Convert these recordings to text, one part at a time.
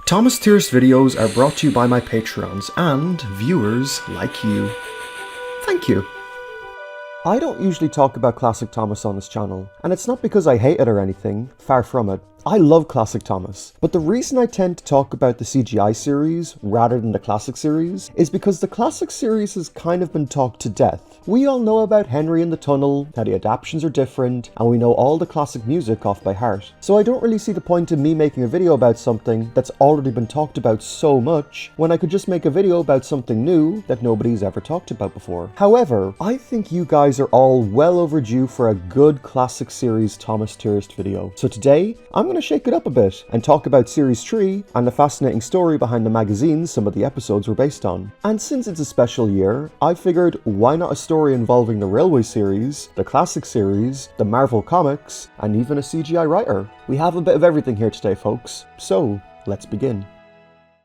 Thomas Thierst videos are brought to you by my Patreons and viewers like you. Thank you. I don't usually talk about Classic Thomas on this channel, and it's not because I hate it or anything, far from it. I love Classic Thomas, but the reason I tend to talk about the CGI series rather than the Classic series is because the Classic series has kind of been talked to death. We all know about Henry and the Tunnel, how the adaptations are different, and we know all the classic music off by heart. So I don't really see the point in me making a video about something that's already been talked about so much, when I could just make a video about something new that nobody's ever talked about before. However, I think you guys are all well overdue for a good Classic series Thomas Thierst video. So today, I'm going to shake it up a bit and talk about Series 3 and the fascinating story behind the magazines some of the episodes were based on. And since it's a special year, I figured why not a story involving the Railway series, the Classic series, the Marvel comics, and even a CGI writer. We have a bit of everything here today, folks, so let's begin.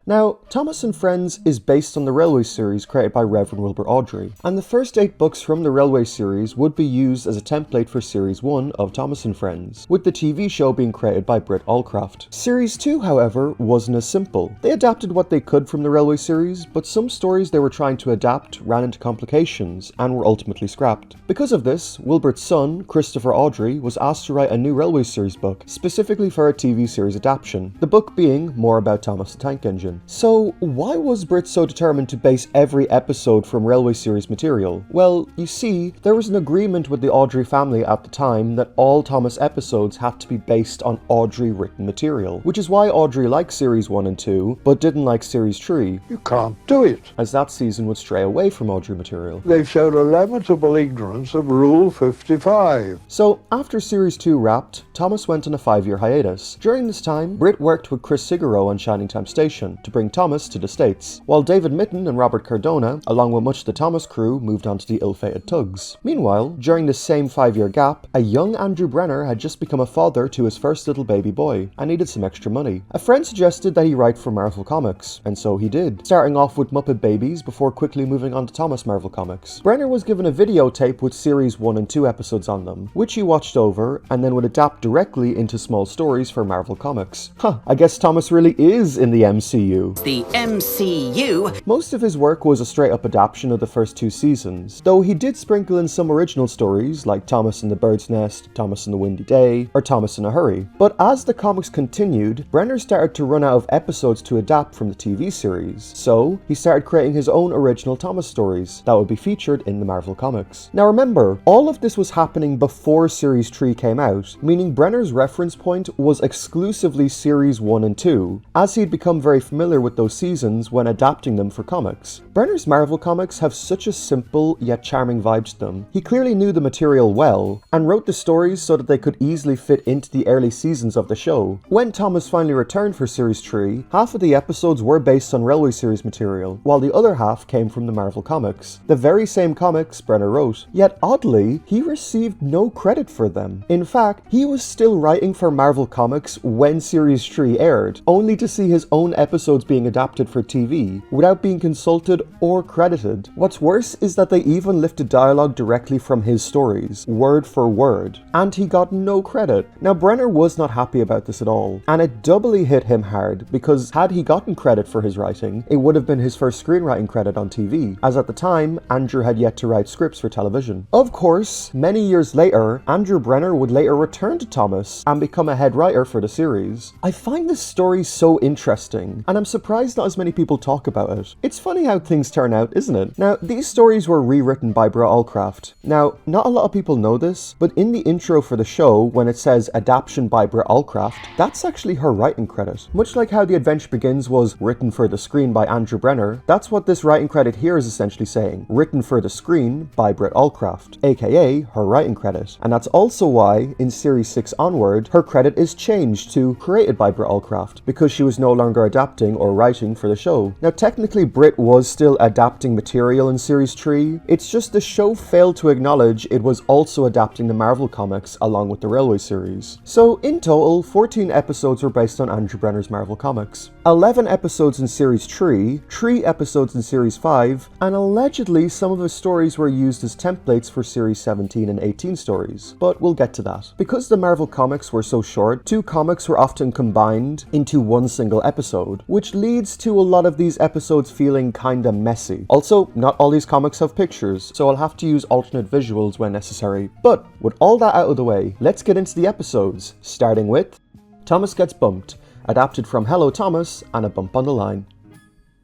Now, Thomas and Friends is based on the Railway series created by Reverend Wilbur Awdry, and the first 8 books from the Railway series would be used as a template for Series 1 of Thomas and Friends, with the TV show being created by Britt Allcraft. Series 2, however, wasn't as simple. They adapted what they could from the Railway series, but some stories they were trying to adapt ran into complications and were ultimately scrapped. Because of this, Wilbert's son, Christopher Awdry, was asked to write a new Railway series book, specifically for a TV series adaptation, the book being more about Thomas the Tank Engine. So, why was Britt so determined to base every episode from Railway series material? Well, you see, there was an agreement with the Awdry family at the time that all Thomas episodes had to be based on Awdry written material, which is why Awdry liked Series 1 and 2, but didn't like Series 3. You can't do it, as that season would stray away from Awdry material. They've showed a lamentable ignorance of Rule 55. So, after Series 2 wrapped, Thomas went on a 5-year hiatus. During this time, Britt worked with Chris Siguro on Shining Time Station to bring Thomas to the States, while David Mitton and Robert Cardona, along with much of the Thomas crew, moved on to the ill-fated Tugs. Meanwhile, during this same 5-year gap, a young Andrew Brenner had just become a father to his first little baby boy, and needed some extra money. A friend suggested that he write for Marvel Comics, and so he did, starting off with Muppet Babies before quickly moving on to Thomas Marvel Comics. Brenner was given a videotape with Series 1 and 2 episodes on them, which he watched over, and then would adapt directly into small stories for Marvel Comics. I guess Thomas really is in the MCU. The MCU. Most of his work was a straight-up adaptation of the first 2 seasons, though he did sprinkle in some original stories like Thomas and the Bird's Nest, Thomas and the Windy Day, or Thomas in a Hurry. But as the comics continued, Brenner started to run out of episodes to adapt from the TV series, so he started creating his own original Thomas stories that would be featured in the Marvel Comics. Now remember, all of this was happening before Series 3 came out, meaning Brenner's reference point was exclusively Series 1 and 2, as he'd become very familiar with those seasons when adapting them for comics. Brenner's Marvel comics have such a simple yet charming vibe to them. He clearly knew the material well, and wrote the stories so that they could easily fit into the early seasons of the show. When Thomas finally returned for Series 3, half of the episodes were based on Railway series material, while the other half came from the Marvel comics. The very same comics Brenner wrote. Yet oddly, he received no credit for them. In fact, he was still writing for Marvel Comics when Series 3 aired, only to see his own episodes being adapted for TV, without being consulted or credited. What's worse is that they even lifted dialogue directly from his stories, word for word, and he got no credit. Now Brenner was not happy about this at all, and it doubly hit him hard because had he gotten credit for his writing, it would have been his first screenwriting credit on TV, as at the time, Andrew had yet to write scripts for television. Of course, many years later, Andrew Brenner would later return to Thomas and become a head writer for the series. I find this story so interesting, and I'm surprised not as many people talk about it. It's funny how things turn out, isn't it? Now, these stories were rewritten by Britt Allcraft. Now, not a lot of people know this, but in the intro for the show, when it says adaptation by Britt Allcraft, that's actually her writing credit. Much like how The Adventure Begins was written for the screen by Andrew Brenner, that's what this writing credit here is essentially saying, written for the screen by Britt Allcraft, aka her writing credit. And that's also why, in Series 6 onward, her credit is changed to created by Britt Allcraft, because she was no longer adapting directing or writing for the show. Now technically Brit was still adapting material in Series 3, it's just the show failed to acknowledge it was also adapting the Marvel comics along with the Railway series. So in total, 14 episodes were based on Andrew Brenner's Marvel comics. 11 episodes in Series 3, 3 episodes in Series 5, and allegedly some of his stories were used as templates for Series 17 and 18 stories, but we'll get to that. Because the Marvel comics were so short, 2 comics were often combined into one single episode, which leads to a lot of these episodes feeling kinda messy. Also, not all these comics have pictures, so I'll have to use alternate visuals when necessary. But with all that out of the way, let's get into the episodes, starting with Thomas Gets Bumped, adapted from Hello Thomas and A Bump on the Line.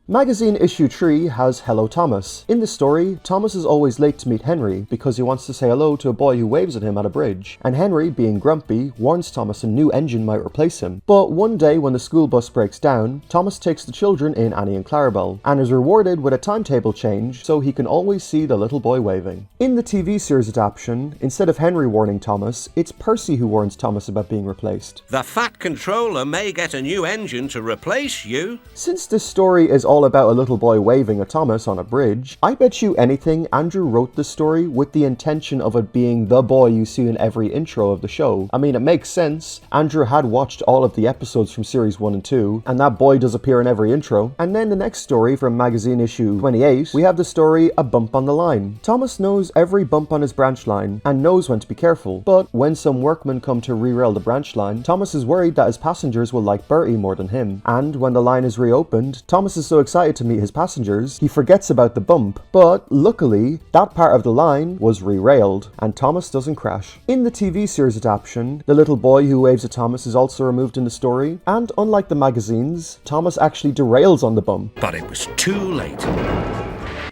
Magazine issue 3 has Hello Thomas. In the story, Thomas is always late to meet Henry because he wants to say hello to a boy who waves at him at a bridge, and Henry, being grumpy, warns Thomas a new engine might replace him. But one day when the school bus breaks down, Thomas takes the children in Annie and Clarabelle, and is rewarded with a timetable change so he can always see the little boy waving. In the TV series adaptation, instead of Henry warning Thomas, it's Percy who warns Thomas about being replaced. The Fat Controller may get a new engine to replace you. Since this story is all about a little boy waving at Thomas on a bridge, I bet you anything Andrew wrote this story with the intention of it being the boy you see in every intro of the show. I mean, it makes sense. Andrew had watched all of the episodes from Series 1 and 2, and that boy does appear in every intro. And then the next story from magazine issue 28, we have the story A Bump on the Line. Thomas knows every bump on his branch line and knows when to be careful, but when some workmen come to re-rail the branch line, Thomas is worried that his passengers will like Bertie more than him. And when the line is reopened, Thomas is so excited to meet his passengers, he forgets about the bump, but luckily, that part of the line was re-railed, and Thomas doesn't crash. In the TV series adaptation, the little boy who waves at Thomas is also removed in the story, and unlike the magazines, Thomas actually derails on the bump. But it was too late.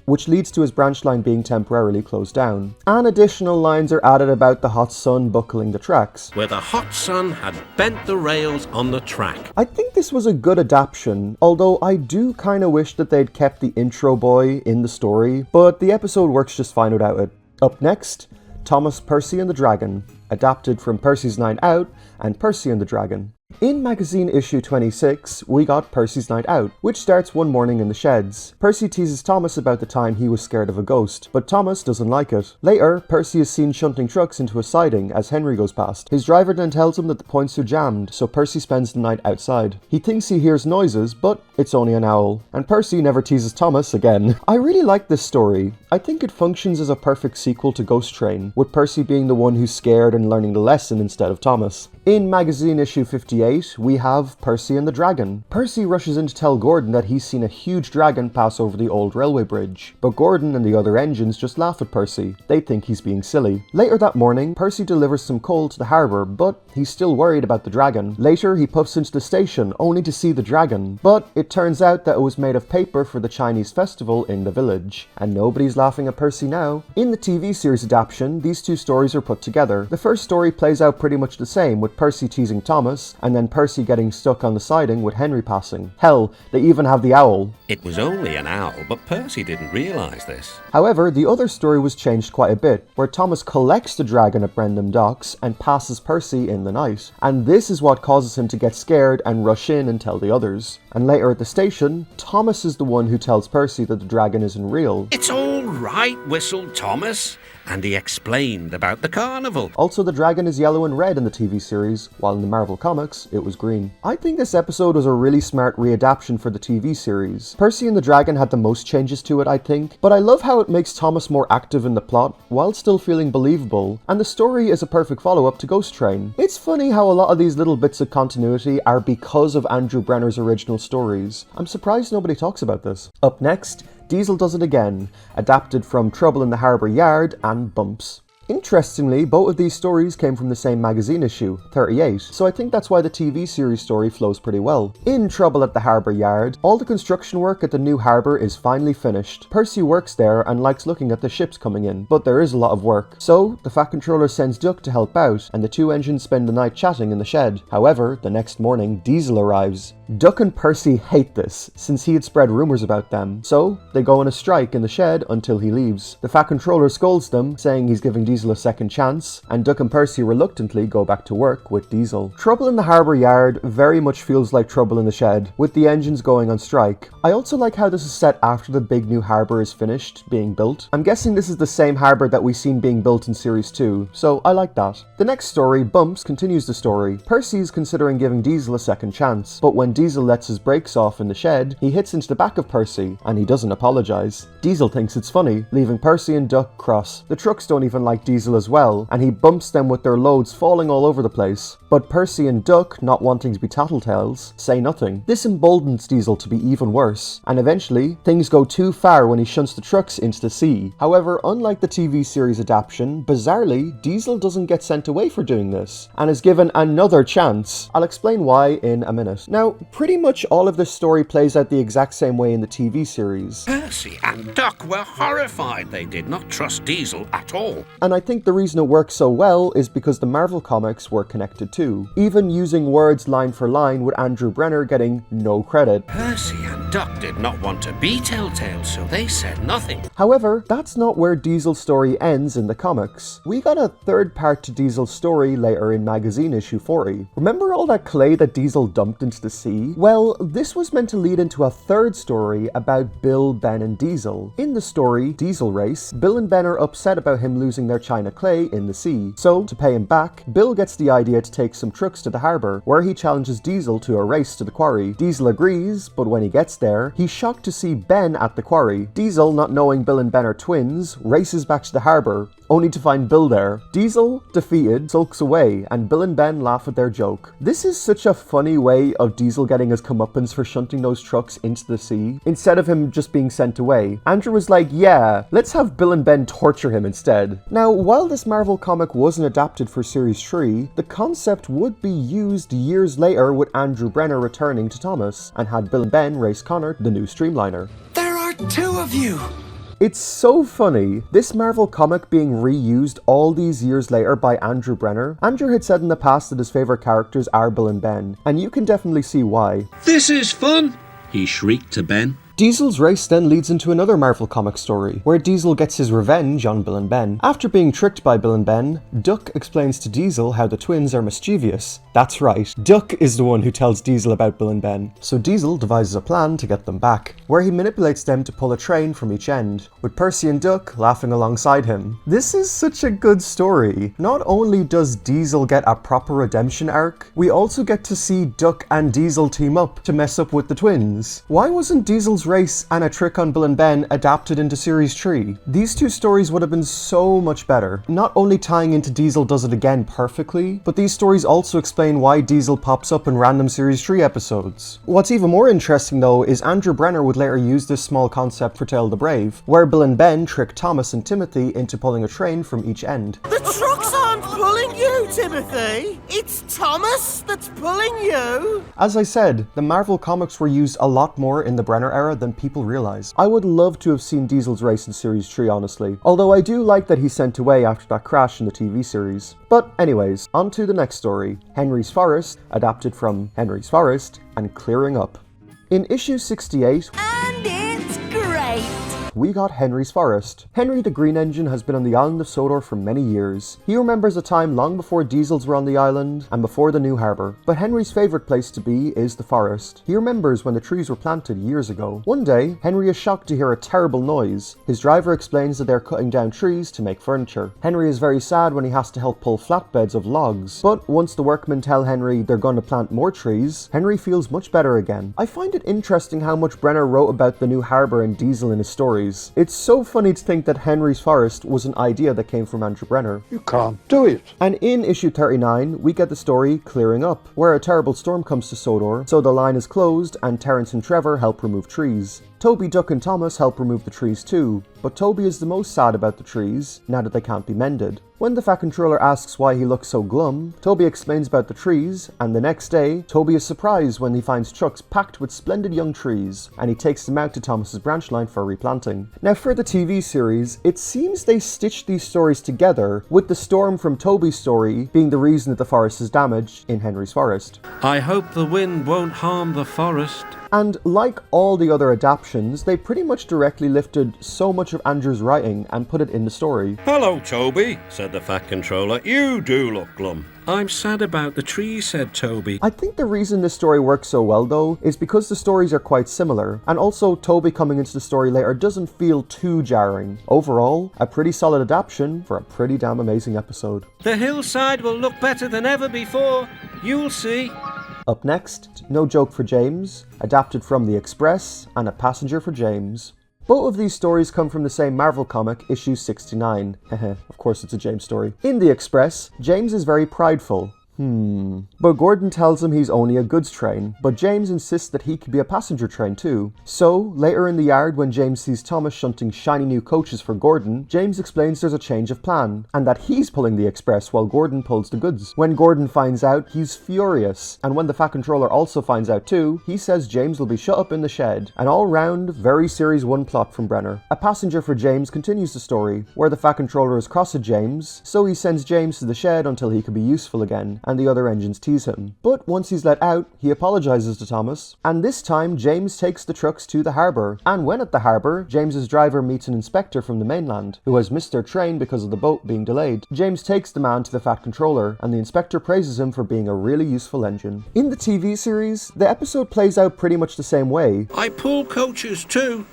Which leads to his branch line being temporarily closed down. And additional lines are added about the hot sun buckling the tracks, Where the hot sun had bent the rails on the track. I think this was a good adaptation, although I do kinda wish that they'd kept the intro boy in the story, but the episode works just fine without it. Up next, Thomas, Percy and the Dragon, adapted from Percy's Night Out and Percy and the Dragon. In magazine issue 26, we got Percy's Night Out, which starts one morning in the sheds. Percy teases Thomas about the time he was scared of a ghost, but Thomas doesn't like it. Later, Percy is seen shunting trucks into a siding as Henry goes past. His driver then tells him that the points are jammed, so Percy spends the night outside. He thinks he hears noises, but it's only an owl. And Percy never teases Thomas again. I really like this story. I think it functions as a perfect sequel to Ghost Train, with Percy being the one who's scared and learning the lesson instead of Thomas. In magazine issue 58, we have Percy and the Dragon. Percy rushes in to tell Gordon that he's seen a huge dragon pass over the old railway bridge, but Gordon and the other engines just laugh at Percy. They think he's being silly. Later that morning, Percy delivers some coal to the harbour, but he's still worried about the dragon. Later, he puffs into the station, only to see the dragon, but it turns out that it was made of paper for the Chinese festival in the village, and nobody's laughing at Percy now. In the TV series adaptation, these two stories are put together. The first story plays out pretty much the same, with Percy teasing Thomas, and then Percy getting stuck on the siding with Henry passing. Hell, they even have the owl. It was only an owl, but Percy didn't realise this. However, the other story was changed quite a bit, where Thomas collects the dragon at Brendam Docks and passes Percy in the night. And this is what causes him to get scared and rush in and tell the others. And later at the station, Thomas is the one who tells Percy that the dragon isn't real. It's all right, whistled Thomas. And he explained about the carnival. Also, the dragon is yellow and red in the TV series, while in the Marvel comics, it was green. I think this episode was a really smart readaptation for the TV series. Percy and the Dragon had the most changes to it, I think, but I love how it makes Thomas more active in the plot, while still feeling believable, and the story is a perfect follow-up to Ghost Train. It's funny how a lot of these little bits of continuity are because of Andrew Brenner's original stories. I'm surprised nobody talks about this. Up next, Diesel Does It Again, adapted from Trouble in the Harbour Yard and Bumps. Interestingly, both of these stories came from the same magazine issue, 38, so I think that's why the TV series story flows pretty well. In Trouble at the Harbour Yard, all the construction work at the new harbour is finally finished. Percy works there and likes looking at the ships coming in, but there is a lot of work. So, the Fat Controller sends Duck to help out, and the two engines spend the night chatting in the shed. However, the next morning, Diesel arrives. Duck and Percy hate this, since he had spread rumours about them, so they go on a strike in the shed until he leaves. The Fat Controller scolds them, saying he's giving Diesel a second chance, and Duck and Percy reluctantly go back to work with Diesel. Trouble in the harbour yard very much feels like trouble in the shed, with the engines going on strike. I also like how this is set after the big new harbour is finished being built. I'm guessing this is the same harbour that we've seen being built in Series 2, so I like that. The next story, Bumps, continues the story. Percy is considering giving Diesel a second chance, but when Diesel lets his brakes off in the shed, he hits into the back of Percy, and he doesn't apologise. Diesel thinks it's funny, leaving Percy and Duck cross. The trucks don't even like Diesel as well, and he bumps them with their loads falling all over the place. But Percy and Duck, not wanting to be tattletales, say nothing. This emboldens Diesel to be even worse, and eventually, things go too far when he shunts the trucks into the sea. However, unlike the TV series adaptation, bizarrely, Diesel doesn't get sent away for doing this, and is given another chance. I'll explain why in a minute. Now, pretty much all of this story plays out the exact same way in the TV series. Percy and Duck were horrified. They did not trust Diesel at all. And I think the reason it works so well is because the Marvel comics were connected too, even using words line for line with Andrew Brenner getting no credit. Percy and Duck did not want to be Telltale, so they said nothing. However, that's not where Diesel's story ends in the comics. We got a third part to Diesel's story later in magazine issue 40. Remember all that clay that Diesel dumped into the sea? Well, this was meant to lead into a third story about Bill, Ben and Diesel. In the story, Diesel Race, Bill and Ben are upset about him losing their china clay in the sea. So, to pay him back, Bill gets the idea to take some trucks to the harbour, where he challenges Diesel to a race to the quarry. Diesel agrees, but when he gets there, he's shocked to see Ben at the quarry. Diesel, not knowing Bill and Ben are twins, races back to the harbour, only to find Bill there. Diesel, defeated, sulks away, and Bill and Ben laugh at their joke. This is such a funny way of Diesel getting his comeuppance for shunting those trucks into the sea, instead of him just being sent away. Andrew was like, yeah, let's have Bill and Ben torture him instead. Now, while this Marvel comic wasn't adapted for Series 3, the concept would be used years later with Andrew Brenner returning to Thomas, and had Bill and Ben race Connor, the new Streamliner. There are two of you! It's so funny, this Marvel comic being reused all these years later by Andrew Brenner. Andrew had said in the past that his favourite characters are Bill and Ben, and you can definitely see why. This is fun! He shrieked to Ben. Diesel's race then leads into another Marvel comic story, where Diesel gets his revenge on Bill and Ben. After being tricked by Bill and Ben, Duck explains to Diesel how the twins are mischievous. That's right, Duck is the one who tells Diesel about Bill and Ben. So Diesel devises a plan to get them back, where he manipulates them to pull a train from each end, with Percy and Duck laughing alongside him. This is such a good story. Not only does Diesel get a proper redemption arc, we also get to see Duck and Diesel team up to mess up with the twins. Why wasn't Diesel's race and a trick on Bill and Ben adapted into Series 3? These two stories would have been so much better. Not only tying into Diesel does it again perfectly, but these stories also explain why Diesel pops up in random Series 3 episodes. What's even more interesting though is Andrew Brenner would later use this small concept for Tale of the Brave, where Bill and Ben trick Thomas and Timothy into pulling a train from each end. The trucks aren't pulling you, Timothy! It's Thomas that's pulling you! As I said, the Marvel comics were used a lot more in the Brenner era than people realize. I would love to have seen Diesel's race in Series 3, honestly. Although I do like that he's sent away after that crash in the TV series. But anyways, on to the next story. Henry's Forest, adapted from Henry's Forest, and Clearing Up. In issue 68, And it's great! we got Henry's Forest. Henry the Green Engine has been on the island of Sodor for many years. He remembers a time long before Diesels were on the island and before the new harbour. But Henry's favourite place to be is the forest. He remembers when the trees were planted years ago. One day, Henry is shocked to hear a terrible noise. His driver explains that they're cutting down trees to make furniture. Henry is very sad when he has to help pull flatbeds of logs. But once the workmen tell Henry they're going to plant more trees, Henry feels much better again. I find it interesting how much Brenner wrote about the new harbour and Diesel in his stories. It's so funny to think that Henry's Forest was an idea that came from Andrew Brenner. You can't do it. And in issue 39, we get the story Clearing Up, where a terrible storm comes to Sodor, so the line is closed and Terence and Trevor help remove trees. Toby, Duck and Thomas help remove the trees too, but Toby is the most sad about the trees, now that they can't be mended. When the Fat Controller asks why he looks so glum, Toby explains about the trees, and the next day, Toby is surprised when he finds trucks packed with splendid young trees, and he takes them out to Thomas's branch line for replanting. Now for the TV series, it seems they stitched these stories together, with the storm from Toby's story being the reason that the forest is damaged in Henry's forest. I hope the wind won't harm the forest. And like all the other adaptations, they pretty much directly lifted so much of Andrew's writing and put it in the story. Hello, Toby, said the Fat Controller. You do look glum. I'm sad about the trees, said Toby. I think the reason this story works so well though is because the stories are quite similar, and also Toby coming into the story later doesn't feel too jarring. Overall, a pretty solid adaptation for a pretty damn amazing episode. The hillside will look better than ever before. You'll see. Up next, No Joke for James, adapted from The Express, and A Passenger for James. Both of these stories come from the same Marvel comic, issue 69. Of course it's a James story. In The Express, James is very prideful. But Gordon tells him he's only a goods train, but James insists that he could be a passenger train too. So, later in the yard when James sees Thomas shunting shiny new coaches for Gordon, James explains there's a change of plan, and that he's pulling the express while Gordon pulls the goods. When Gordon finds out, he's furious, and when the Fat Controller also finds out too, he says James will be shut up in the shed. An all-round, very Series 1 plot from Brenner. A Passenger for James continues the story, where the Fat Controller is cross at James, so he sends James to the shed until he can be useful again, and the other engines tease him. But once he's let out, he apologizes to Thomas, and this time James takes the trucks to the harbour. And when at the harbour, James's driver meets an inspector from the mainland, who has missed their train because of the boat being delayed. James takes the man to the Fat Controller, and the inspector praises him for being a really useful engine. In the TV series, the episode plays out pretty much the same way. I pull coaches too.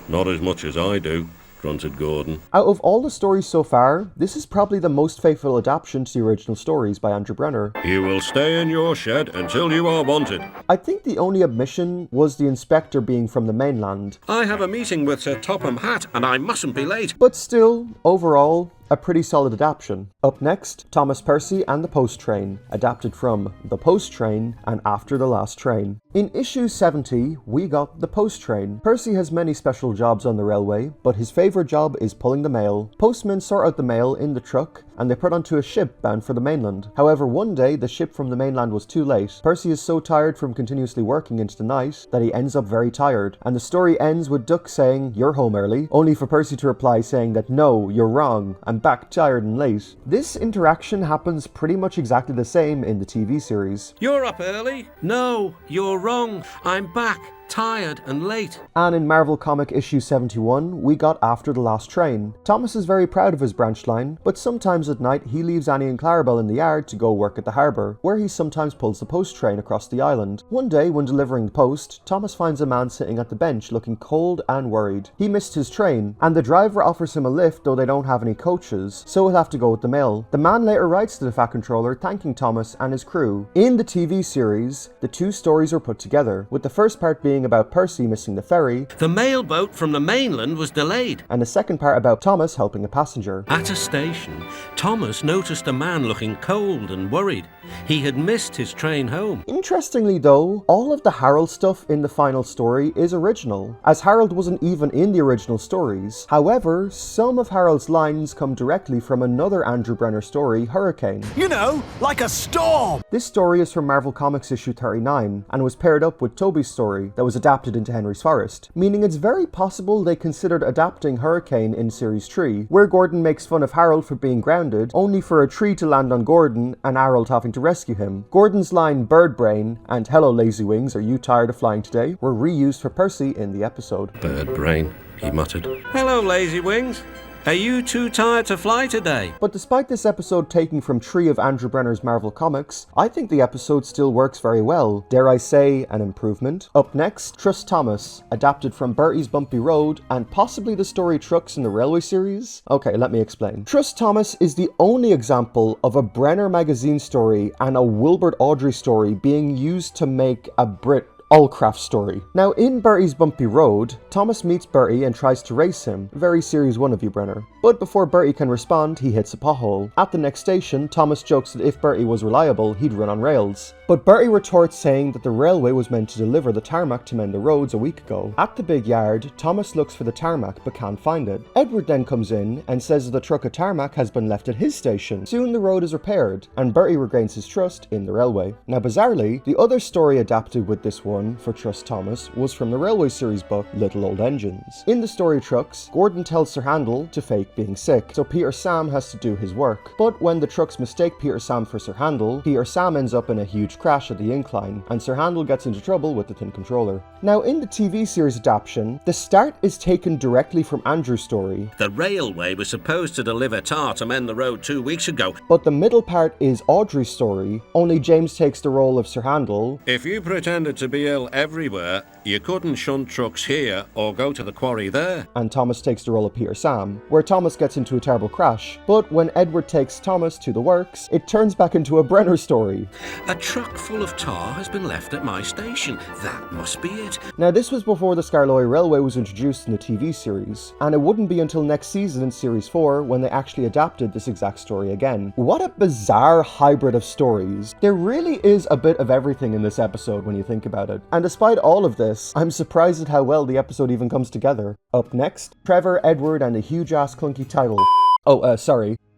Not as much as I do, grunted Gordon. Out of all the stories so far, this is probably the most faithful adaptation to the original stories by Andrew Brenner. You will stay in your shed until you are wanted. I think the only omission was the inspector being from the mainland. I have a meeting with Sir Topham Hatt and I mustn't be late. But still, overall, a pretty solid adaptation. Up next, Thomas Percy and the Post Train, adapted from The Post Train and After the Last Train. In issue 70, we got The Post Train. Percy has many special jobs on the railway, but his favourite job is pulling the mail. Postmen sort out the mail in the truck, and they put onto a ship bound for the mainland. However, one day, the ship from the mainland was too late. Percy is so tired from continuously working into the night that he ends up very tired, and the story ends with Duck saying, "You're home early," only for Percy to reply saying that, "No, you're wrong, I'm back tired and late." This interaction happens pretty much exactly the same in the TV series. You're up early? No, you're wrong. I'm back, tired and late. And in Marvel Comic issue 71, we got After the Last Train. Thomas is very proud of his branch line, but sometimes at night he leaves Annie and Clarabelle in the yard to go work at the harbour, where he sometimes pulls the post train across the island. One day, when delivering the post, Thomas finds a man sitting at the bench looking cold and worried. He missed his train, and the driver offers him a lift though they don't have any coaches, so he'll have to go with the mail. The man later writes to the Fat Controller thanking Thomas and his crew. In the TV series, the two stories were put together, with the first part being about Percy missing the ferry, The mail boat from the mainland was delayed. and the second part about Thomas helping a passenger. At a station, Thomas noticed a man looking cold and worried. He had missed his train home. Interestingly though, all of the Harold stuff in the final story is original, as Harold wasn't even in the original stories. However, some of Harold's lines come directly from another Andrew Brenner story, Hurricane. You know, like a storm. This story is from Marvel Comics issue 39, and was paired up with Toby's story that was adapted into Henry's Forest, meaning it's very possible they considered adapting Hurricane in Series 3, where Gordon makes fun of Harold for being grounded, only for a tree to land on Gordon and Harold having to rescue him. Gordon's line "Bird Brain" and "Hello Lazy Wings, are you tired of flying today?" were reused for Percy in the episode. Bird brain, he muttered. Hello, Lazy Wings. Are you too tired to fly today? But despite this episode taking from 3 of Andrew Brenner's Marvel Comics, I think the episode still works very well. Dare I say, an improvement. Up next, Trust Thomas, adapted from Bertie's Bumpy Road, and possibly the story Trucks in the Railway series? Okay, let me explain. Trust Thomas is the only example of a Brenner magazine story and a Wilbert Awdry story being used to make a Brit Allcraft story. Now, in Bertie's Bumpy Road, Thomas meets Bertie and tries to race him. Very Series 1 of you, Brenner. But before Bertie can respond, he hits a pothole. At the next station, Thomas jokes that if Bertie was reliable, he'd run on rails. But Bertie retorts saying that the railway was meant to deliver the tarmac to mend the roads a week ago. At the big yard, Thomas looks for the tarmac but can't find it. Edward then comes in and says that the truck of tarmac has been left at his station. Soon the road is repaired, and Bertie regains his trust in the railway. Now bizarrely, the other story adapted with this one for Trust Thomas was from the Railway series book Little Old Engines. In the story Trucks, Gordon tells Sir Handel to fake being sick, so Peter Sam has to do his work. But when the trucks mistake Peter Sam for Sir Handel, Peter Sam ends up in a huge crash at the incline, and Sir Handel gets into trouble with the Tin Controller. Now in the TV series adaptation, the start is taken directly from Andrew's story. The railway was supposed to deliver tar to mend the road 2 weeks ago. But the middle part is Audrey's story, only James takes the role of Sir Handel. If you pretended to be ill everywhere, you couldn't shunt trucks here or go to the quarry there. And Thomas takes the role of Peter Sam, where Thomas gets into a terrible crash. But when Edward takes Thomas to the works, it turns back into a Brenner story. A truck full of tar has been left at my station. That must be it. Now this was before the Skarloey Railway was introduced in the TV series, and it wouldn't be until next season in Series 4 when they actually adapted this exact story again. What a bizarre hybrid of stories. There really is a bit of everything in this episode when you think about it. And despite all of this, I'm surprised at how well the episode even comes together. Up next, Trevor, Edward and a huge ass clunky Tiltle.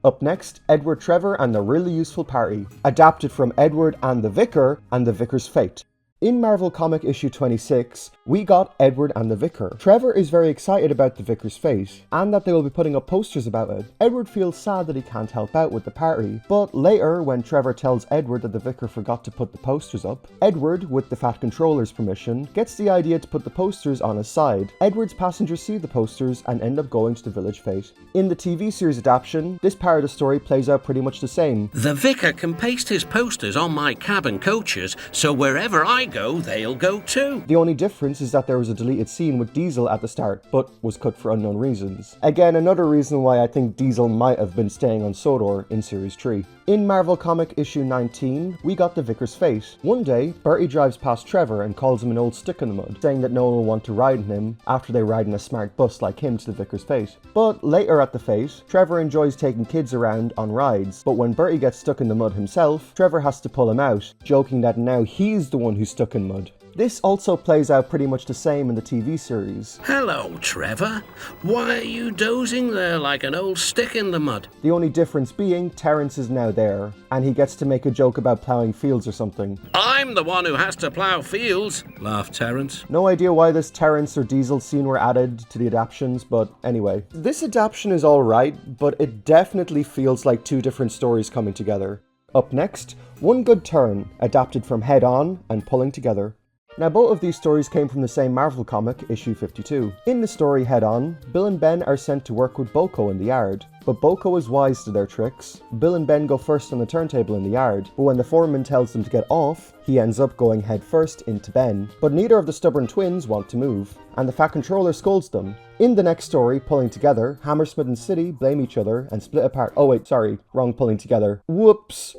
Up next, Edward, Trevor and the Really Useful Party, adapted from Edward and the Vicar's Fate. In Marvel Comic issue 26, we got Edward and the Vicar. Trevor is very excited about the Vicar's fate, and that they will be putting up posters about it. Edward feels sad that he can't help out with the party, but later, when Trevor tells Edward that the Vicar forgot to put the posters up, Edward, with the Fat Controller's permission, gets the idea to put the posters on his side. Edward's passengers see the posters and end up going to the village fete. In the TV series adaptation, this part of the story plays out pretty much the same. The Vicar can paste his posters on my cabin coaches, so wherever I go, they'll go too. The only difference is that there was a deleted scene with Diesel at the start, but was cut for unknown reasons. Again, another reason why I think Diesel might have been staying on Sodor in Series 3. In Marvel Comic issue 19, we got the Vicar's fate. One day, Bertie drives past Trevor and calls him an old stick in the mud, saying that no one will want to ride in him after they ride in a smart bus like him to the Vicar's fate. But later at the fete, Trevor enjoys taking kids around on rides, but when Bertie gets stuck in the mud himself, Trevor has to pull him out, joking that now he's the one who's stuck in mud. This also plays out pretty much the same in the TV series. Hello, Trevor. Why are you dozing there like an old stick in the mud? The only difference being Terence is now there, and he gets to make a joke about ploughing fields or something. I'm the one who has to plough fields, laughed Terence. No idea why this Terence or Diesel scene were added to the adaptions, but anyway. This adaptation is alright, but it definitely feels like two different stories coming together. Up next, One Good Turn, adapted from Head On and Pulling Together. Now both of these stories came from the same Marvel comic, issue 52. In the story Head On, Bill and Ben are sent to work with Boko in the yard. But Boko is wise to their tricks. Bill and Ben go first on the turntable in the yard, but when the foreman tells them to get off, he ends up going head first into Ben. But neither of the stubborn twins want to move, and the Fat Controller scolds them. In the next story, Pulling Together, Hammersmith and City blame each other and split apart. Oh wait, sorry, wrong Pulling Together. Whoops!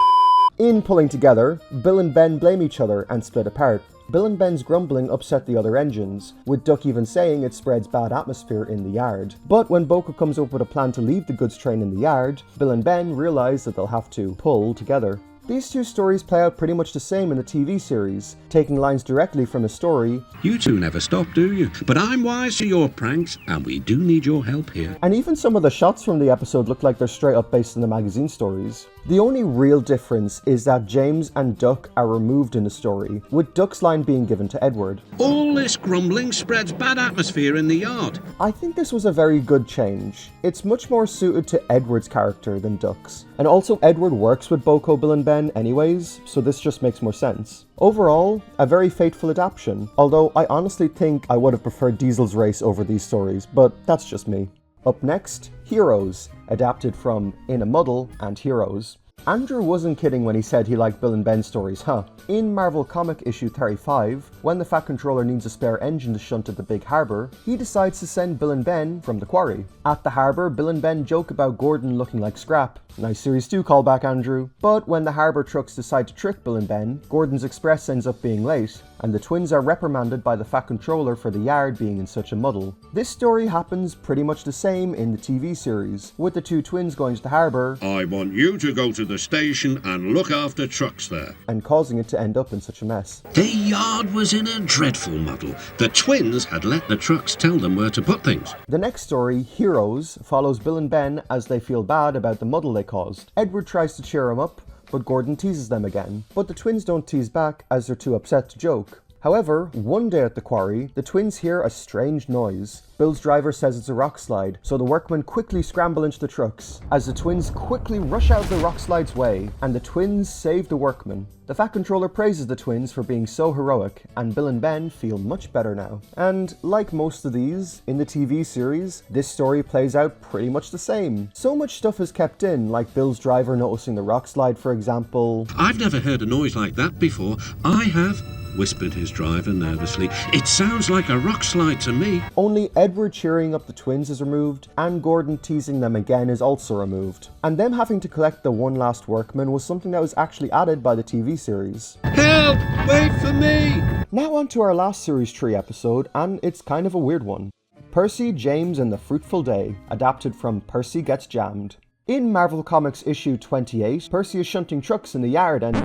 In Pulling Together, Bill and Ben blame each other and split apart. Bill and Ben's grumbling upset the other engines, with Duck even saying it spreads bad atmosphere in the yard. But when Boko comes up with a plan to leave the goods train in the yard, Bill and Ben realise that they'll have to pull together. These two stories play out pretty much the same in the TV series, taking lines directly from the story. You two never stop, do you? But I'm wise to your pranks, and we do need your help here. And even some of the shots from the episode look like they're straight up based on the magazine stories. The only real difference is that James and Duck are removed in the story, with Duck's line being given to Edward. All this grumbling spreads bad atmosphere in the yard. I think this was a very good change. It's much more suited to Edward's character than Duck's. And also Edward works with Boko, Bill and Ben anyways, so this just makes more sense. Overall, a very faithful adaptation, although I honestly think I would have preferred Diesel's race over these stories, but that's just me. Up next, Heroes, adapted from In a Muddle and Heroes. Andrew wasn't kidding when he said he liked Bill and Ben stories, huh? In Marvel Comic issue 35, when the Fat Controller needs a spare engine to shunt at the big harbour, he decides to send Bill and Ben from the quarry. At the harbour, Bill and Ben joke about Gordon looking like scrap. Nice Series 2 callback, Andrew. But when the harbour trucks decide to trick Bill and Ben, Gordon's Express ends up being late. and the twins are reprimanded by the Fat Controller for the yard being in such a muddle. This story happens pretty much the same in the TV series, with the two twins going to the harbour I want you to go to the station and look after trucks there. and causing it to end up in such a mess. The yard was in a dreadful muddle. The twins had let the trucks tell them where to put things. The next story, Heroes, follows Bill and Ben as they feel bad about the muddle they caused. Edward tries to cheer him up, but Gordon teases them again. But the twins don't tease back as they're too upset to joke. However, one day at the quarry, the twins hear a strange noise. Bill's driver says it's a rock slide, so the workmen quickly scramble into the trucks, as the twins quickly rush out of the rock slide's way, and the twins save the workmen. The Fat Controller praises the twins for being so heroic, and Bill and Ben feel much better now. And like most of these, in the TV series, this story plays out pretty much the same. So much stuff is kept in, like Bill's driver noticing the rock slide, for example. I've never heard a noise like that before. I have, whispered his driver nervously. It sounds like a rock slide to me. Only Edward cheering up the twins is removed, and Gordon teasing them again is also removed. And them having to collect the one last workman was something that was actually added by the TV series. Help! Wait for me! Now on to our last series tree episode, and it's kind of a weird one. Percy, James, and the Fruitful Day, adapted from Percy Gets Jammed. In Marvel Comics issue 28, Percy is shunting trucks in the yard and...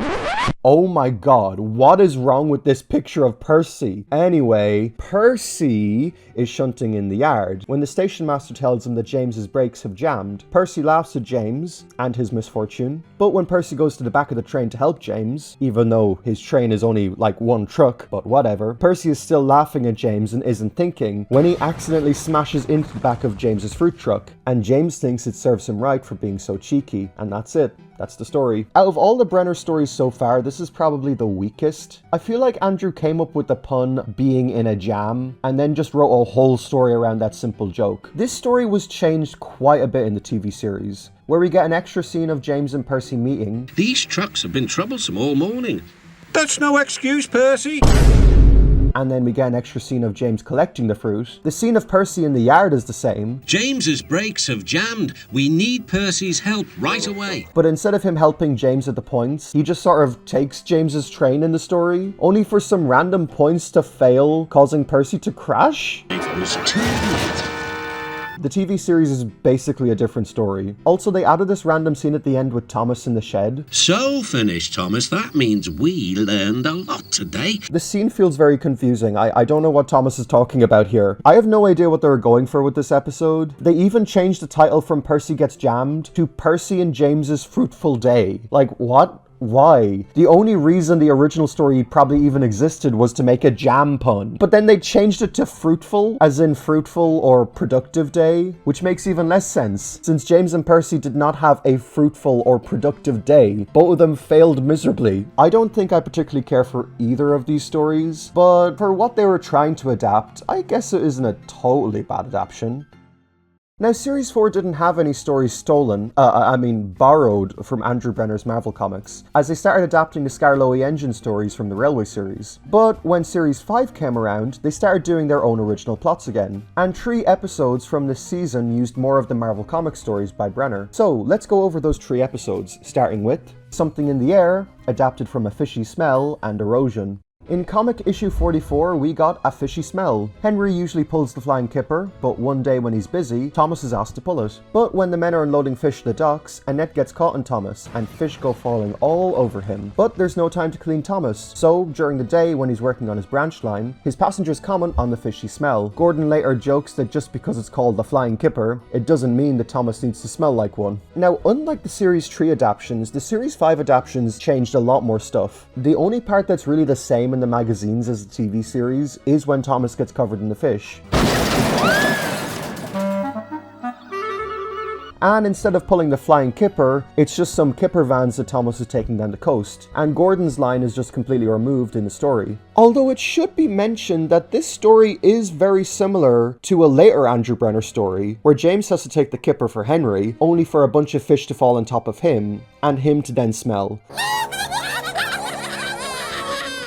Oh my god, what is wrong with this picture of Percy? Anyway, Percy is shunting in the yard. When the station master tells him that James's brakes have jammed, Percy laughs at James and his misfortune. But when Percy goes to the back of the train to help James, even though his train is only like one truck, but whatever, Percy is still laughing at James and isn't thinking when he accidentally smashes into the back of James's fruit truck. And James thinks it serves him right for being so cheeky, and that's it. That's the story. Out of all the Brenner stories so far, this is probably the weakest. I feel like Andrew came up with the pun being in a jam and then just wrote a whole story around that simple joke. This story was changed quite a bit in the TV series, where we get an extra scene of James and Percy meeting. These trucks have been troublesome all morning. That's no excuse, Percy. And then we get an extra scene of James collecting the fruit. The scene of Percy in the yard is the same. James's brakes have jammed. We need Percy's help right away. But instead of him helping James at the points, he just sort of takes James's train in the story, only for some random points to fail, causing Percy to crash. It was too late. The TV series is basically a different story. Also, they added this random scene at the end with Thomas in the shed. So finished, Thomas. That means we learned a lot today. The scene feels very confusing. I don't know what Thomas is talking about here. I have no idea what they were going for with this episode. They even changed the title from Percy Gets Jammed to Percy and James's Fruitful Day. Like, what? Why? The only reason the original story probably even existed was to make a jam pun. But then they changed it to Fruitful, as in fruitful or productive day, which makes even less sense, since James and Percy did not have a fruitful or productive day. Both of them failed miserably. I don't think I particularly care for either of these stories, but for what they were trying to adapt, I guess it isn't a totally bad adaptation. Now, Series 4 didn't have any stories borrowed from Andrew Brenner's Marvel Comics, as they started adapting the Scarloey engine stories from the Railway series. But when Series 5 came around, they started doing their own original plots again, and 3 episodes from this season used more of the Marvel Comics stories by Brenner. So, let's go over those 3 episodes, starting with Something in the Air, adapted from A Fishy Smell and Erosion. In comic issue 44, we got A Fishy Smell. Henry usually pulls the flying kipper, but one day when he's busy, Thomas is asked to pull it. But when the men are unloading fish at the docks, a net gets caught in Thomas, and fish go falling all over him. But there's no time to clean Thomas, so during the day when he's working on his branch line, his passengers comment on the fishy smell. Gordon later jokes that just because it's called the flying kipper, it doesn't mean that Thomas needs to smell like one. Now, unlike the Series 3 adaptions, the Series 5 adaptions changed a lot more stuff. The only part that's really the same in the magazines as the TV series is when Thomas gets covered in the fish. And instead of pulling the flying kipper, it's just some kipper vans that Thomas is taking down the coast. And Gordon's line is just completely removed in the story. Although it should be mentioned that this story is very similar to a later Andrew Brenner story, where James has to take the kipper for Henry, only for a bunch of fish to fall on top of him, and him to then smell.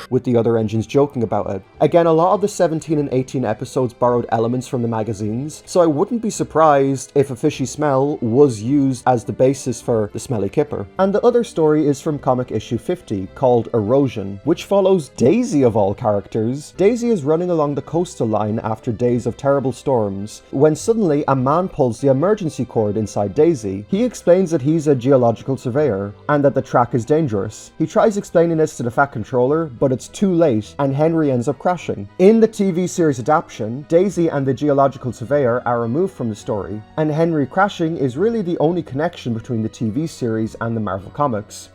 with the other engines joking about it. Again, a lot of the 17 and 18 episodes borrowed elements from the magazines, so I wouldn't be surprised if a fishy smell was used as the basis for the smelly kipper. And the other story is from comic issue 50, called Erosion, which follows Daisy of all characters. Daisy is running along the coastal line after days of terrible storms, when suddenly a man pulls the emergency cord inside Daisy. He explains that he's a geological surveyor, and that the track is dangerous. He tries explaining this to the Fat Controller, but it's too late, and Henry ends up crashing. In the TV series adaptation, Daisy and the geological surveyor are removed from the story, and Henry crashing is really the only connection between the TV series and the Marvel Comics.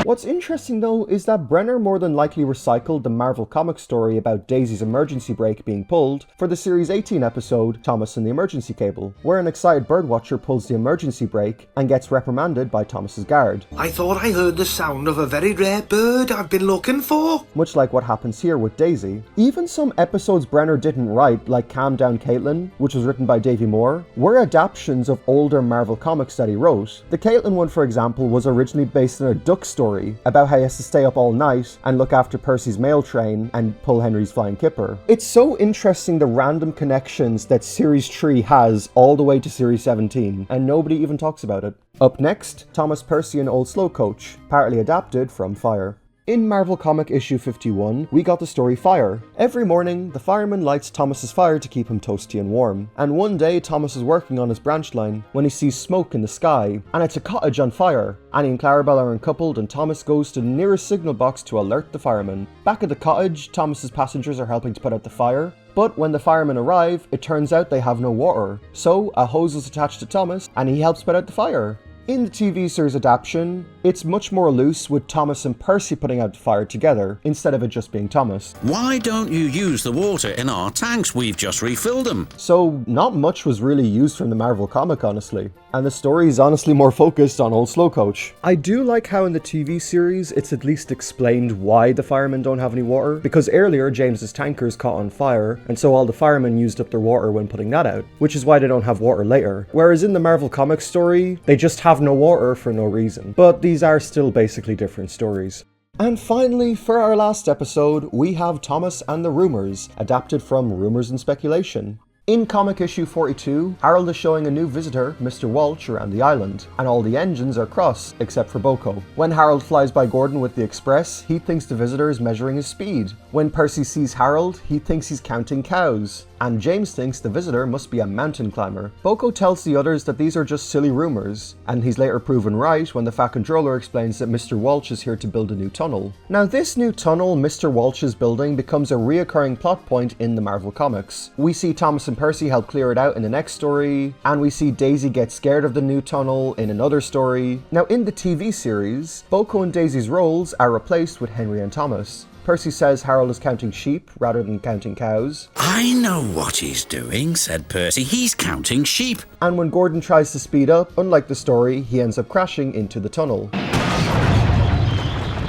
What's interesting though is that Brenner more than likely recycled the Marvel Comics story about Daisy's emergency brake being pulled for the Series 18 episode Thomas and the Emergency Cable, where an excited birdwatcher pulls the emergency brake and gets reprimanded by Thomas's guard. I thought I heard the sound of a very rare bird I've been looking for. Much like what happens here with Daisy. Even some episodes Brenner didn't write, like Calm Down Caitlin, which was written by Davey Moore, were adaptations of older Marvel comics that he wrote. The Caitlin one, for example, was originally based on a duck story about how he has to stay up all night and look after Percy's mail train and pull Henry's flying kipper. It's so interesting the random connections that Series 3 has all the way to Series 17, and nobody even talks about it. Up next, Thomas, Percy and Old Slow Coach, partly adapted from Fire. In Marvel Comic issue 51, we got the story Fire. Every morning, the fireman lights Thomas's fire to keep him toasty and warm. And one day, Thomas is working on his branch line when he sees smoke in the sky, and it's a cottage on fire. Annie and Clarabelle are uncoupled, and Thomas goes to the nearest signal box to alert the fireman. Back at the cottage, Thomas's passengers are helping to put out the fire. But when the firemen arrive, it turns out they have no water. So, a hose is attached to Thomas, and he helps put out the fire. In the TV series adaptation, it's much more loose, with Thomas and Percy putting out the fire together, instead of it just being Thomas. Why don't you use the water in our tanks? We've just refilled them. So, not much was really used from the Marvel comic, honestly. And the story is honestly more focused on Old Slow Coach. I do like how in the TV series, it's at least explained why the firemen don't have any water, because earlier James's tankers caught on fire, and so all the firemen used up their water when putting that out, which is why they don't have water later. Whereas in the Marvel Comics story, they just have no water for no reason. But these are still basically different stories. And finally, for our last episode, we have Thomas and the Rumours, adapted from Rumours and Speculation. In comic issue 42, Harold is showing a new visitor, Mr. Walsh, around the island, and all the engines are cross, except for Boko. When Harold flies by Gordon with the Express, he thinks the visitor is measuring his speed. When Percy sees Harold, he thinks he's counting cows. And James thinks the visitor must be a mountain climber. Boko tells the others that these are just silly rumours, and he's later proven right when the Fat Controller explains that Mr. Walsh is here to build a new tunnel. Now this new tunnel Mr. Walsh is building becomes a reoccurring plot point in the Marvel Comics. We see Thomas and Percy help clear it out in the next story, and we see Daisy get scared of the new tunnel in another story. Now in the TV series, Boko and Daisy's roles are replaced with Henry and Thomas. Percy says Harold is counting sheep rather than counting cows. I know what he's doing, said Percy. He's counting sheep. And when Gordon tries to speed up, unlike the story, he ends up crashing into the tunnel.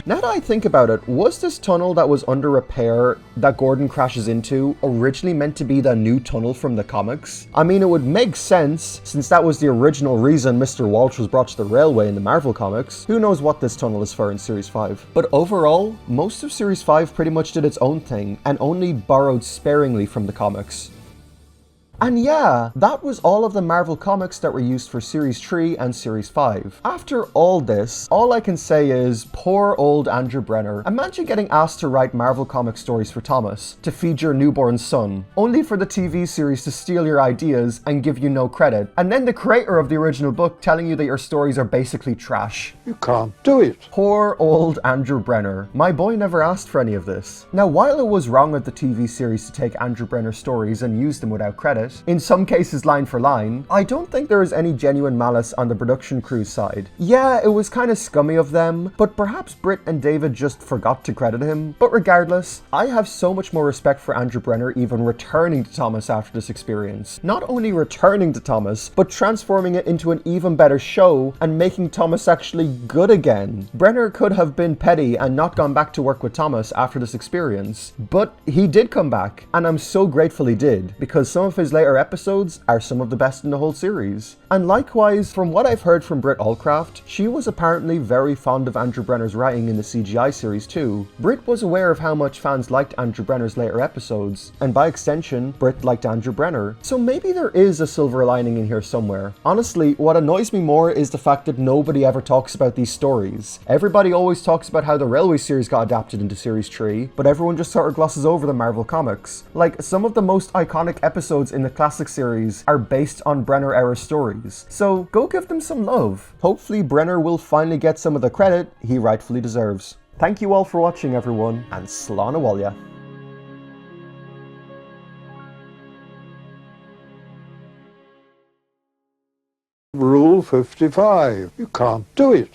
Now that I think about it, was this tunnel that was under repair that Gordon crashes into originally meant to be the new tunnel from the comics? I mean, it would make sense, since that was the original reason Mr. Walsh was brought to the railway in the Marvel Comics. Who knows what this tunnel is for in Series 5? But overall, most of Series 5 pretty much did its own thing, and only borrowed sparingly from the comics. And yeah, that was all of the Marvel Comics that were used for Series 3 and Series 5. After all this, all I can say is, poor old Andrew Brenner. Imagine getting asked to write Marvel Comic stories for Thomas, to feed your newborn son, only for the TV series to steal your ideas and give you no credit, and then the creator of the original book telling you that your stories are basically trash. You can't do it. Poor old Andrew Brenner. My boy never asked for any of this. Now, while it was wrong of the TV series to take Andrew Brenner's stories and use them without credit, in some cases line for line, I don't think there is any genuine malice on the production crew's side. Yeah, it was kind of scummy of them, but perhaps Britt and David just forgot to credit him. But regardless, I have so much more respect for Andrew Brenner even returning to Thomas after this experience. Not only returning to Thomas, but transforming it into an even better show and making Thomas actually good again. Brenner could have been petty and not gone back to work with Thomas after this experience, but he did come back, and I'm so grateful he did, because some of his later episodes are some of the best in the whole series. And likewise, from what I've heard from Britt Allcraft, she was apparently very fond of Andrew Brenner's writing in the CGI series too. Britt was aware of how much fans liked Andrew Brenner's later episodes, and by extension, Britt liked Andrew Brenner. So maybe there is a silver lining in here somewhere. Honestly, what annoys me more is the fact that nobody ever talks about these stories. Everybody always talks about how the Railway series got adapted into Series 3, but everyone just sort of glosses over the Marvel comics. Like, some of the most iconic episodes in the classic series are based on Brenner-era stories, so go give them some love. Hopefully Brenner will finally get some of the credit he rightfully deserves. Thank you all for watching, everyone, and Slán Abhaile. Rule 55. You can't do it.